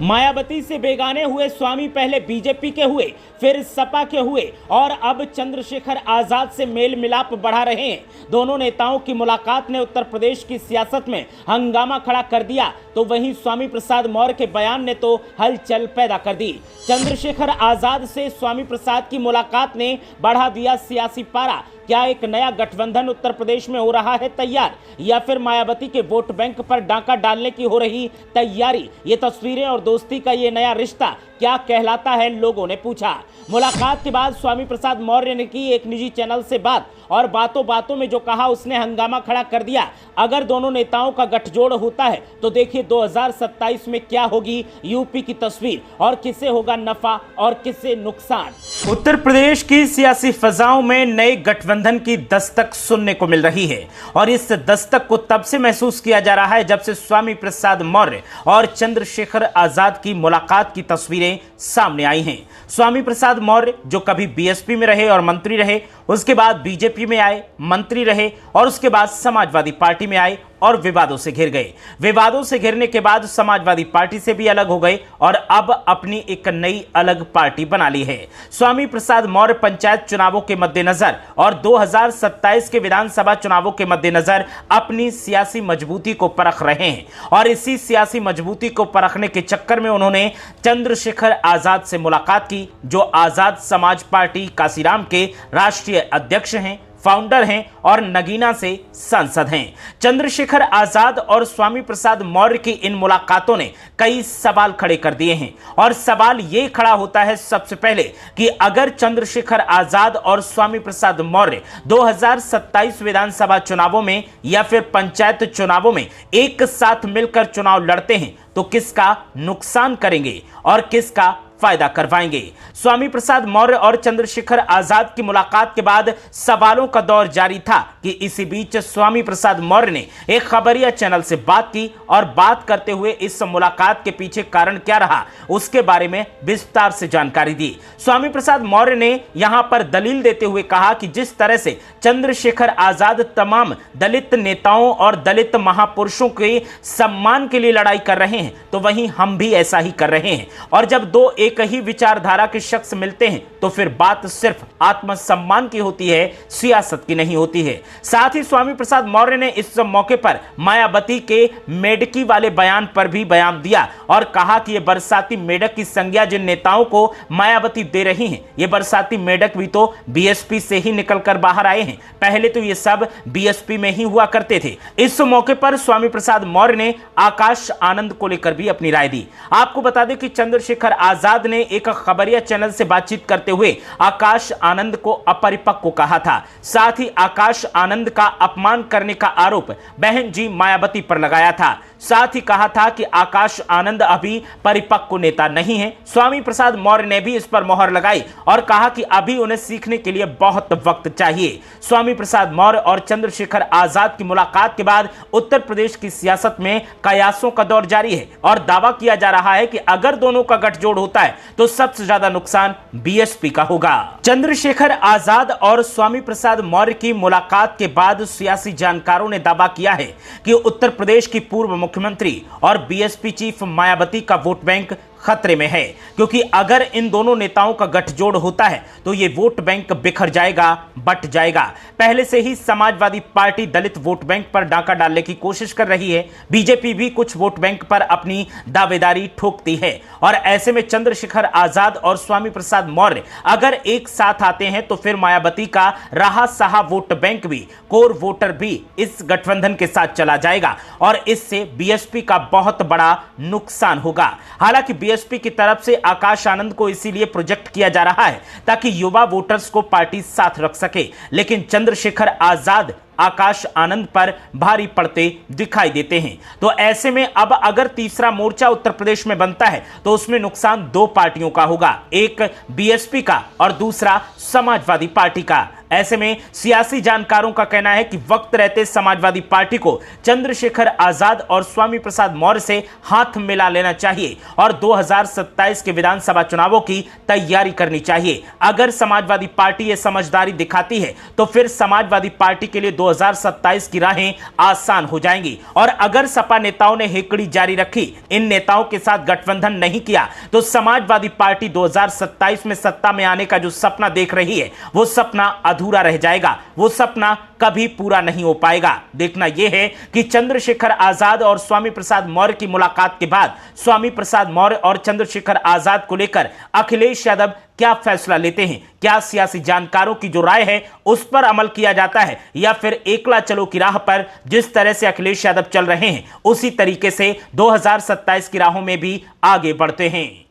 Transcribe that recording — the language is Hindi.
मायावती से बेगाने हुए स्वामी पहले बीजेपी के हुए, फिर सपा के हुए और अब चंद्रशेखर आजाद से मेल मिलाप बढ़ा रहे हैं। दोनों नेताओं की मुलाकात ने उत्तर प्रदेश की सियासत में हंगामा खड़ा कर दिया, तो वहीं स्वामी प्रसाद मौर्य के बयान ने तो हलचल पैदा कर दी। चंद्रशेखर आजाद से स्वामी प्रसाद की मुलाकात ने बढ़ा दिया सियासी पारा। क्या एक नया गठबंधन उत्तर प्रदेश में हो रहा है तैयार, या फिर मायावती के वोट बैंक पर डाका डालने की हो रही तैयारी? ये तस्वीरें और दोस्ती का ये नया रिश्ता क्या कहलाता है, लोगों ने पूछा। मुलाकात के बाद स्वामी प्रसाद मौर्य ने की एक निजी चैनल से बात, और बातों बातों में जो कहा उसने हंगामा खड़ा कर दिया। अगर दोनों नेताओं का गठजोड़ होता है तो देखिए 2027 में क्या होगी यूपी की तस्वीर, और किसे होगा नफा और किसे नुकसान। उत्तर प्रदेश की सियासी फजाओं में नए गठबंधन की दस्तक सुनने को मिल रही है, और इस दस्तक को तब से महसूस किया जा रहा है जब से स्वामी प्रसाद मौर्य और चंद्रशेखर आजाद की मुलाकात की तस्वीरें सामने आई हैं। स्वामी प्रसाद मौर्य जो कभी बीएसपी में रहे और मंत्री रहे, उसके बाद बीजेपी में आए, मंत्री रहे, और उसके बाद समाजवादी पार्टी में आए और विवादों से घिर गए। विवादों से घिरने के बाद समाजवादी पार्टी से भी अलग हो गए और अब अपनी एक नई अलग पार्टी बना ली है। स्वामी प्रसाद मौर्य पंचायत चुनावों के मद्देनजर और 2027 के विधानसभा चुनावों के मद्देनजर अपनी सियासी मजबूती को परख रहे हैं, और इसी सियासी मजबूती को परखने के चक्कर में उन्होंने चंद्रशेखर आजाद से मुलाकात की, जो आजाद समाज पार्टी काशीराम के राष्ट्रीय अध्यक्ष हैं, फाउंडर हैं और नगीना से सांसद हैं। चंद्रशेखर आजाद और स्वामी प्रसाद मौर्य की इन मुलाकातों ने कई सवाल खड़े कर दिए हैं, और सवाल यह खड़ा होता है सबसे पहले कि अगर चंद्रशेखर आजाद और स्वामी प्रसाद मौर्य 2027 विधानसभा चुनावों में या फिर पंचायत चुनावों में एक साथ मिलकर चुनाव लड़ते हैं तो किसका नुकसान करेंगे और किसका फायदा करवाएंगे। स्वामी प्रसाद मौर्य और चंद्रशेखर आजाद की मुलाकात के बाद सवालों का दौर जारी था कि इसी बीच स्वामी प्रसाद मौर्य ने एक खबरिया चैनल से बात की, और बात करते हुए इस मुलाकात के पीछे कारण क्या रहा उसके बारे में विस्तार से जानकारी दी। स्वामी प्रसाद मौर्य ने यहां पर दलील देते हुए कहा कि जिस तरह से चंद्रशेखर आजाद तमाम दलित नेताओं और दलित महापुरुषों के सम्मान के लिए लड़ाई कर रहे हैं, तो वहीं हम भी ऐसा ही कर रहे हैं, और जब दो एक ही विचारधारा के शख्स मिलते हैं तो फिर बात सिर्फ आत्मसम्मान की होती है, सियासत की नहीं होती है। साथ ही स्वामी प्रसाद मौर्य ने इस मौके पर मायावती के मेढकी वाले बयान पर भी बयान दिया और कहा कि ये बरसाती मेढक की संज्ञा जिन नेताओं को मायावती दे रही हैं, ये बरसाती मेढक भी तो बीएसपी से ही निकलकर बाहर आए हैं। पहले तो ये सब बीएसपी में ही हुआ करते थे। इस मौके पर स्वामी प्रसाद मौर्य ने आकाश आनंद को लेकर भी अपनी राय दी। आपको बता दें कि चंद्रशेखर आजाद ने एक खबरिया चैनल से बातचीत करते हुए आकाश आनंद को अपरिपक्व कहा था। साथ ही आकाश आनंद का अपमान करने का आरोप बहन जी मायावती पर लगाया था। साथ ही कहा था कि आकाश आनंद अभी परिपक्व नेता नहीं है। स्वामी प्रसाद मौर्य ने भी इस पर मोहर लगाई और कहा कि अभी उन्हें सीखने के लिए बहुत वक्त चाहिए। स्वामी प्रसाद मौर्य और चंद्रशेखर आजाद की मुलाकात के बाद उत्तर प्रदेश की सियासत में कयासों का दौर जारी है, और दावा किया जा रहा है कि अगर दोनों का गठजोड़ होता है तो सबसे ज्यादा नुकसान बीएसपी का होगा। चंद्रशेखर आजाद और स्वामी प्रसाद मौर्य की मुलाकात के बाद सियासी जानकारों ने दावा किया है कि उत्तर प्रदेश की पूर्व मुख्यमंत्री और बीएसपी चीफ मायावती का वोट बैंक खतरे में है, क्योंकि अगर इन दोनों नेताओं का गठजोड़ होता है तो ये वोट बैंक बिखर जाएगा, बट जाएगा। पहले से ही समाजवादी पार्टी दलित वोट बैंक पर डाका डालने की कोशिश कर रही है। बीजेपी भी कुछ वोट बैंक पर अपनी दावेदारी ठोकती है, और ऐसे में चंद्रशेखर आजाद और स्वामी प्रसाद मौर्य अगर एक साथ आते हैं तो फिर मायावती का रहा सहा वोट बैंक भी, कोर वोटर भी इस गठबंधन के साथ चला जाएगा, और इससे बीएसपी का बहुत बड़ा नुकसान होगा। हालांकि बीएसपी की तरफ से आकाश आनंद को इसीलिए प्रोजेक्ट किया जा रहा है ताकि युवा वोटर्स को पार्टी साथ रख सके, लेकिन चंद्रशेखर आजाद आकाश आनंद पर भारी पड़ते दिखाई देते हैं। तो ऐसे में अब अगर तीसरा मोर्चा उत्तर प्रदेश में बनता है तो उसमें नुकसान दो पार्टियों का होगा, एक बीएसपी का और दूसरा समाजवादी पार्टी का। ऐसे में सियासी जानकारों का कहना है कि वक्त रहते समाजवादी पार्टी को चंद्रशेखर आजाद और स्वामी प्रसाद मौर्य से हाथ मिला लेना चाहिए और 2027 के विधानसभा चुनावों की तैयारी करनी चाहिए। अगर समाजवादी पार्टी ये समझदारी दिखाती है तो फिर समाजवादी पार्टी के लिए 2027 की राहें आसान हो जाएंगी। और अगर सपा नेताओं ने हेकड़ी जारी रखी, इन नेताओं के साथ गठबंधन नहीं किया, तो समाजवादी पार्टी 2027 में सत्ता में आने का जो सपना देख रही है वो सपना अधूरा रह जाएगा, वो सपना कभी पूरा नहीं हो पाएगा। देखना यह है कि चंद्रशेखर आजाद और स्वामी प्रसाद मौर्य की मुलाकात के बाद स्वामी प्रसाद मौर्य और चंद्रशेखर आजाद को लेकर अखिलेश यादव क्या फैसला लेते हैं। क्या सियासी जानकारों की जो राय है उस पर अमल किया जाता है या फिर एकला चलो की राह पर जिस तरह से अखिलेश यादव चल रहे हैं उसी तरीके से 2027 की राहों में भी आगे बढ़ते हैं।